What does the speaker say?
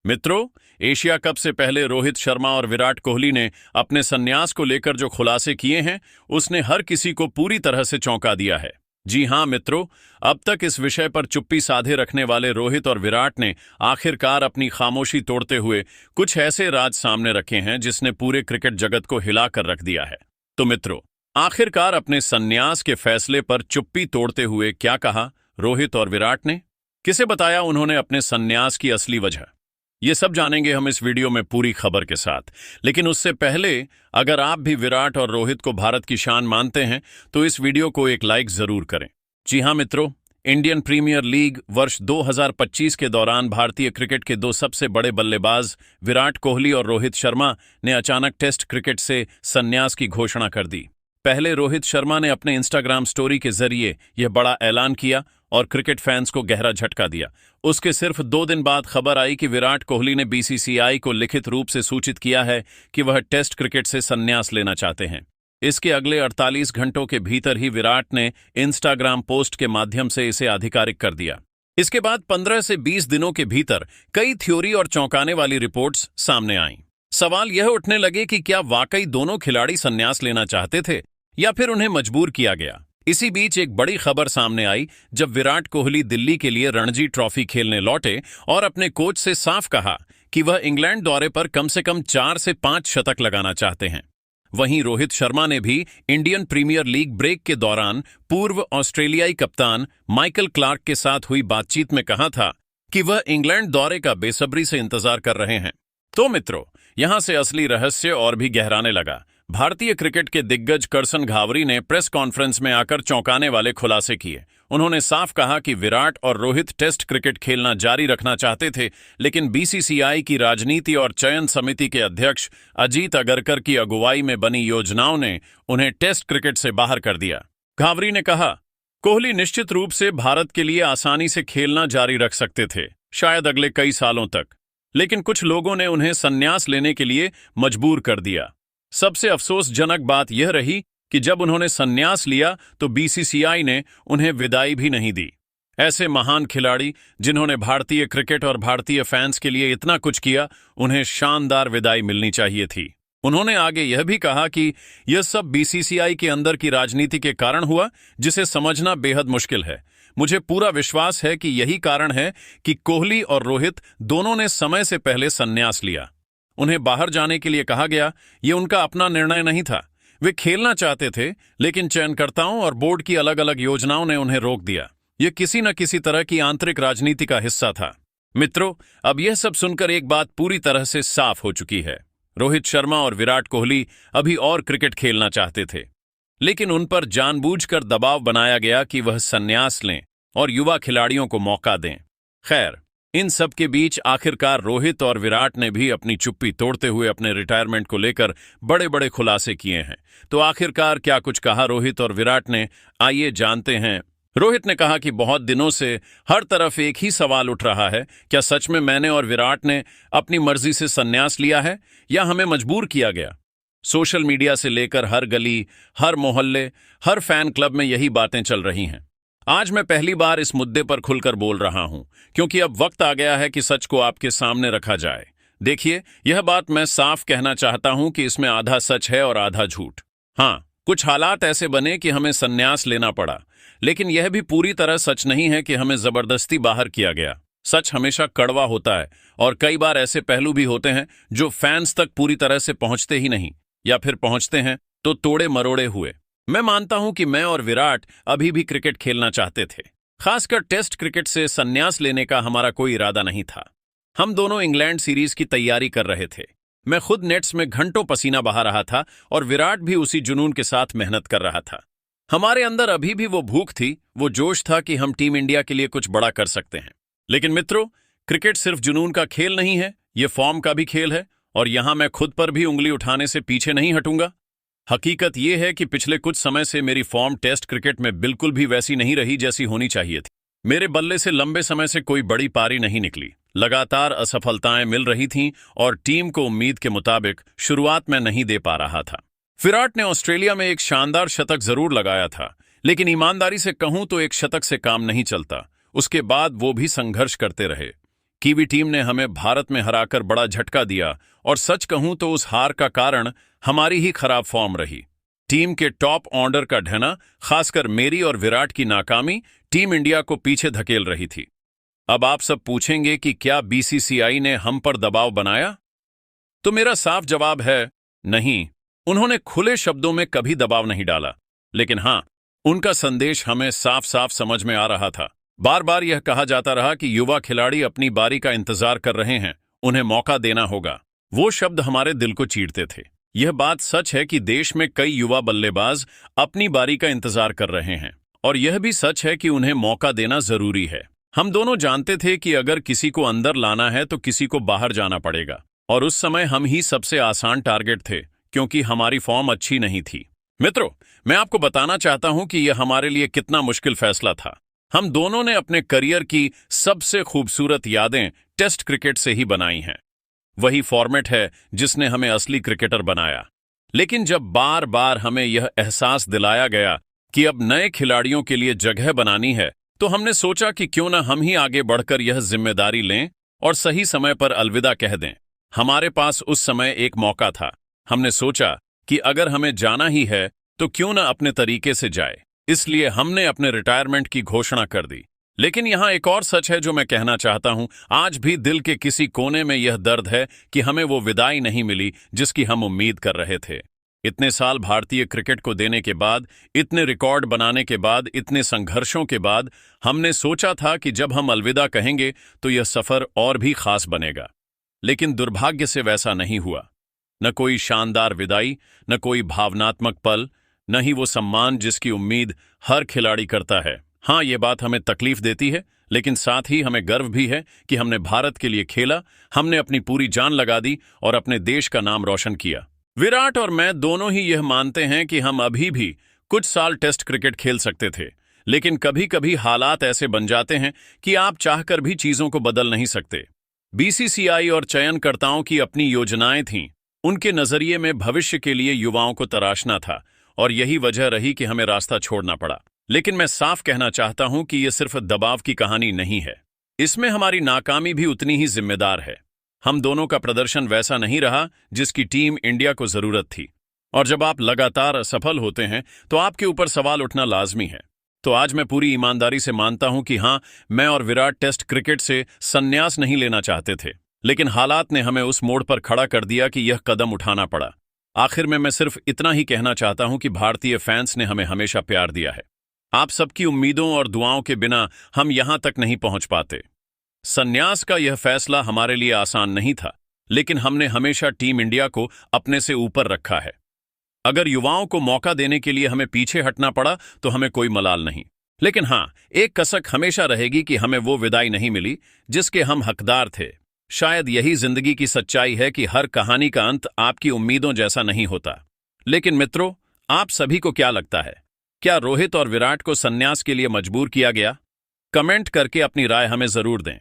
मित्रों, Asia cup से पहले रोहित शर्मा और विराट कोहली ने अपने संन्यास को लेकर जो खुलासे किए हैं, उसने हर किसी को पूरी तरह से चौंका दिया है। जी हां मित्रों, अब तक इस विषय पर चुप्पी साधे रखने वाले रोहित और विराट ने आखिरकार अपनी खामोशी तोड़ते हुए कुछ ऐसे राज सामने रखे हैं जिसने पूरे क्रिकेट जगत को हिलाकर रख दिया है। तो मित्रों, आखिरकार अपने संन्यास के फैसले पर चुप्पी तोड़ते हुए क्या कहा रोहित और विराट ने? किसे बताया उन्होंने अपने संन्यास की असली वजह? ये सब जानेंगे हम इस वीडियो में पूरी खबर के साथ। लेकिन उससे पहले, अगर आप भी विराट और रोहित को भारत की शान मानते हैं तो इस वीडियो को एक लाइक जरूर करें। जी हां मित्रों, इंडियन प्रीमियर लीग वर्ष 2025 के दौरान भारतीय क्रिकेट के दो सबसे बड़े बल्लेबाज विराट कोहली और रोहित शर्मा ने अचानक टेस्ट क्रिकेट से संन्यास की घोषणा कर दी। पहले रोहित शर्मा ने अपने इंस्टाग्राम स्टोरी के जरिए यह बड़ा ऐलान किया और क्रिकेट फैंस को गहरा झटका दिया। उसके सिर्फ 2 दिन बाद खबर आई कि विराट कोहली ने बीसीसीआई को लिखित रूप से सूचित किया है कि वह टेस्ट क्रिकेट से संन्यास लेना चाहते हैं। इसके अगले 48 घंटों के भीतर ही विराट ने इंस्टाग्राम पोस्ट के माध्यम से इसे आधिकारिक कर दिया। इसके बाद 15 से 20 दिनों के भीतर कई थ्योरी और चौंकाने वाली रिपोर्ट्स सामने आईं। सवाल यह उठने लगे कि क्या वाकई दोनों खिलाड़ी संन्यास लेना चाहते थे या फिर उन्हें मजबूर किया गया। इसी बीच एक बड़ी खबर सामने आई जब विराट कोहली दिल्ली के लिए रणजी ट्रॉफी खेलने लौटे और अपने कोच से साफ कहा कि वह इंग्लैंड दौरे पर कम से कम 4 से 5 शतक लगाना चाहते हैं। वहीं रोहित शर्मा ने भी इंडियन प्रीमियर लीग ब्रेक के दौरान पूर्व ऑस्ट्रेलियाई कप्तान माइकल क्लार्क के साथ हुई बातचीत में कहा था कि वह इंग्लैंड दौरे का बेसब्री से इंतजार कर रहे हैं। तो मित्रों, यहां से असली रहस्य और भी गहराने लगा। भारतीय क्रिकेट के दिग्गज करसन घावरी ने प्रेस कॉन्फ्रेंस में आकर चौंकाने वाले खुलासे किए। उन्होंने साफ कहा कि विराट और रोहित टेस्ट क्रिकेट खेलना जारी रखना चाहते थे, लेकिन बीसीसीआई की राजनीति और चयन समिति के अध्यक्ष अजीत अगरकर की अगुवाई में बनी योजनाओं ने उन्हें टेस्ट क्रिकेट से बाहर कर दिया। घावरी ने कहा, कोहली निश्चित रूप से भारत के लिए आसानी से खेलना जारी रख सकते थे, शायद अगले कई सालों तक, लेकिन कुछ लोगों ने उन्हें संन्यास लेने के लिए मजबूर कर दिया। सबसे अफसोसजनक बात यह रही कि जब उन्होंने संन्यास लिया तो बीसीसीआई ने उन्हें विदाई भी नहीं दी। ऐसे महान खिलाड़ी जिन्होंने भारतीय क्रिकेट और भारतीय फैंस के लिए इतना कुछ किया, उन्हें शानदार विदाई मिलनी चाहिए थी। उन्होंने आगे यह भी कहा कि यह सब बीसीसीआई के अंदर की राजनीति के कारण हुआ, जिसे समझना बेहद मुश्किल है। मुझे पूरा विश्वास है कि यही कारण है कि कोहली और रोहित दोनों ने समय से पहले संन्यास लिया। उन्हें बाहर जाने के लिए कहा गया, यह उनका अपना निर्णय नहीं था। वे खेलना चाहते थे, लेकिन चयनकर्ताओं और बोर्ड की अलग अलग योजनाओं ने उन्हें रोक दिया। यह किसी न किसी तरह की आंतरिक राजनीति का हिस्सा था। मित्रों, अब यह सब सुनकर एक बात पूरी तरह से साफ हो चुकी है। रोहित शर्मा और विराट कोहली अभी और क्रिकेट खेलना चाहते थे, लेकिन उन पर जानबूझकर दबाव बनाया गया कि वह संन्यास लें और युवा खिलाड़ियों को मौका दें। खैर, इन सब के बीच आखिरकार रोहित और विराट ने भी अपनी चुप्पी तोड़ते हुए अपने रिटायरमेंट को लेकर बड़े बड़े खुलासे किए हैं। तो आखिरकार क्या कुछ कहा रोहित और विराट ने, आइए जानते हैं। रोहित ने कहा कि बहुत दिनों से हर तरफ एक ही सवाल उठ रहा है, क्या सच में मैंने और विराट ने अपनी मर्जी से संन्यास लिया है या हमें मजबूर किया गया? सोशल मीडिया से लेकर हर गली, हर मोहल्ले, हर फैन क्लब में यही बातें चल रही हैं। आज मैं पहली बार इस मुद्दे पर खुलकर बोल रहा हूं, क्योंकि अब वक्त आ गया है कि सच को आपके सामने रखा जाए। देखिए, यह बात मैं साफ कहना चाहता हूं कि इसमें आधा सच है और आधा झूठ। हाँ, कुछ हालात ऐसे बने कि हमें संन्यास लेना पड़ा, लेकिन यह भी पूरी तरह सच नहीं है कि हमें जबरदस्ती बाहर किया गया। सच हमेशा कड़वा होता है और कई बार ऐसे पहलू भी होते हैं जो फैंस तक पूरी तरह से पहुंचते ही नहीं, या फिर पहुंचते हैं तो तोड़े मरोड़े हुए। मैं मानता हूं कि मैं और विराट अभी भी क्रिकेट खेलना चाहते थे। खासकर टेस्ट क्रिकेट से संन्यास लेने का हमारा कोई इरादा नहीं था। हम दोनों इंग्लैंड सीरीज की तैयारी कर रहे थे। मैं खुद नेट्स में घंटों पसीना बहा रहा था और विराट भी उसी जुनून के साथ मेहनत कर रहा था। हमारे अंदर अभी भी वो भूख थी, वो जोश था कि हम टीम इंडिया के लिए कुछ बड़ा कर सकते हैं। लेकिन मित्रों, क्रिकेट सिर्फ जुनून का खेल नहीं है, ये फॉर्म का भी खेल है, और यहां मैं खुद पर भी उंगली उठाने से पीछे नहीं हटूंगा। हकीकत यह है कि पिछले कुछ समय से मेरी फॉर्म टेस्ट क्रिकेट में बिल्कुल भी वैसी नहीं रही जैसी होनी चाहिए थी। मेरे बल्ले से लंबे समय से कोई बड़ी पारी नहीं निकली। लगातार असफलताएं मिल रही थीं और टीम को उम्मीद के मुताबिक शुरुआत में नहीं दे पा रहा था। विराट ने ऑस्ट्रेलिया में एक शानदार शतक जरूर लगाया था, लेकिन ईमानदारी से कहूं तो एक शतक से काम नहीं चलता। उसके बाद वो भी संघर्ष करते रहे। कीवी टीम ने हमें भारत में हराकर बड़ा झटका दिया और सच कहूं तो उस हार का कारण हमारी ही खराब फॉर्म रही। टीम के टॉप ऑर्डर का ढहना, खासकर मेरी और विराट की नाकामी, टीम इंडिया को पीछे धकेल रही थी। अब आप सब पूछेंगे कि क्या बीसीसीआई ने हम पर दबाव बनाया? तो मेरा साफ जवाब है नहीं। उन्होंने खुले शब्दों में कभी दबाव नहीं डाला, लेकिन हां, उनका संदेश हमें साफ साफ समझ में आ रहा था। बार बार यह कहा जाता रहा कि युवा खिलाड़ी अपनी बारी का इंतजार कर रहे हैं, उन्हें मौका देना होगा। वो शब्द हमारे दिल को चीरते थे। यह बात सच है कि देश में कई युवा बल्लेबाज अपनी बारी का इंतजार कर रहे हैं, और यह भी सच है कि उन्हें मौका देना जरूरी है। हम दोनों जानते थे कि अगर किसी को अंदर लाना है तो किसी को बाहर जाना पड़ेगा, और उस समय हम ही सबसे आसान टारगेट थे, क्योंकि हमारी फॉर्म अच्छी नहीं थी। मित्रों, मैं आपको बताना चाहता हूं कि यह हमारे लिए कितना मुश्किल फैसला था। हम दोनों ने अपने करियर की सबसे खूबसूरत यादें टेस्ट क्रिकेट से ही बनाई हैं। वही फॉर्मेट है जिसने हमें असली क्रिकेटर बनाया। लेकिन जब बार बार हमें यह एहसास दिलाया गया कि अब नए खिलाड़ियों के लिए जगह बनानी है, तो हमने सोचा कि क्यों न हम ही आगे बढ़कर यह जिम्मेदारी लें और सही समय पर अलविदा कह दें। हमारे पास उस समय एक मौका था। हमने सोचा कि अगर हमें जाना ही है तो क्यों न अपने तरीके से जाए। इसलिए हमने अपने रिटायरमेंट की घोषणा कर दी। लेकिन यहां एक और सच है जो मैं कहना चाहता हूं। आज भी दिल के किसी कोने में यह दर्द है कि हमें वो विदाई नहीं मिली जिसकी हम उम्मीद कर रहे थे। इतने साल भारतीय क्रिकेट को देने के बाद, इतने रिकॉर्ड बनाने के बाद, इतने संघर्षों के बाद, हमने सोचा था कि जब हम अलविदा कहेंगे तो यह सफर और भी खास बनेगा। लेकिन दुर्भाग्य से वैसा नहीं हुआ। न कोई शानदार विदाई, न कोई भावनात्मक पल, न ही वो सम्मान जिसकी उम्मीद हर खिलाड़ी करता है। हाँ, ये बात हमें तकलीफ देती है, लेकिन साथ ही हमें गर्व भी है कि हमने भारत के लिए खेला, हमने अपनी पूरी जान लगा दी और अपने देश का नाम रोशन किया। विराट और मैं दोनों ही यह मानते हैं कि हम अभी भी कुछ साल टेस्ट क्रिकेट खेल सकते थे, लेकिन कभी कभी हालात ऐसे बन जाते हैं कि आप चाहकर भी चीजों को बदल नहीं सकते। बीसीसीआई और चयनकर्ताओं की अपनी योजनाएं थीं। उनके नजरिए में भविष्य के लिए युवाओं को तराशना था, और यही वजह रही कि हमें रास्ता छोड़ना पड़ा। लेकिन मैं साफ कहना चाहता हूं कि यह सिर्फ दबाव की कहानी नहीं है। इसमें हमारी नाकामी भी उतनी ही जिम्मेदार है। हम दोनों का प्रदर्शन वैसा नहीं रहा जिसकी टीम इंडिया को जरूरत थी, और जब आप लगातार असफल होते हैं तो आपके ऊपर सवाल उठना लाजमी है। तो आज मैं पूरी ईमानदारी से मानता हूं कि हां, मैं और विराट टेस्ट क्रिकेट से संन्यास नहीं लेना चाहते थे, लेकिन हालात ने हमें उस मोड़ पर खड़ा कर दिया कि यह कदम उठाना पड़ा। आखिर में मैं सिर्फ इतना ही कहना चाहता हूं कि भारतीय फैंस ने हमें हमेशा प्यार दिया है। आप सबकी उम्मीदों और दुआओं के बिना हम यहां तक नहीं पहुंच पाते। संन्यास का यह फैसला हमारे लिए आसान नहीं था, लेकिन हमने हमेशा टीम इंडिया को अपने से ऊपर रखा है। अगर युवाओं को मौका देने के लिए हमें पीछे हटना पड़ा तो हमें कोई मलाल नहीं। लेकिन हां, एक कसक हमेशा रहेगी कि हमें वो विदाई नहीं मिली जिसके हम हकदार थे। शायद यही जिंदगी की सच्चाई है कि हर कहानी का अंत आपकी उम्मीदों जैसा नहीं होता। लेकिन मित्रों, आप सभी को क्या लगता है? क्या रोहित और विराट को संन्यास के लिए मजबूर किया गया? कमेंट करके अपनी राय हमें जरूर दें।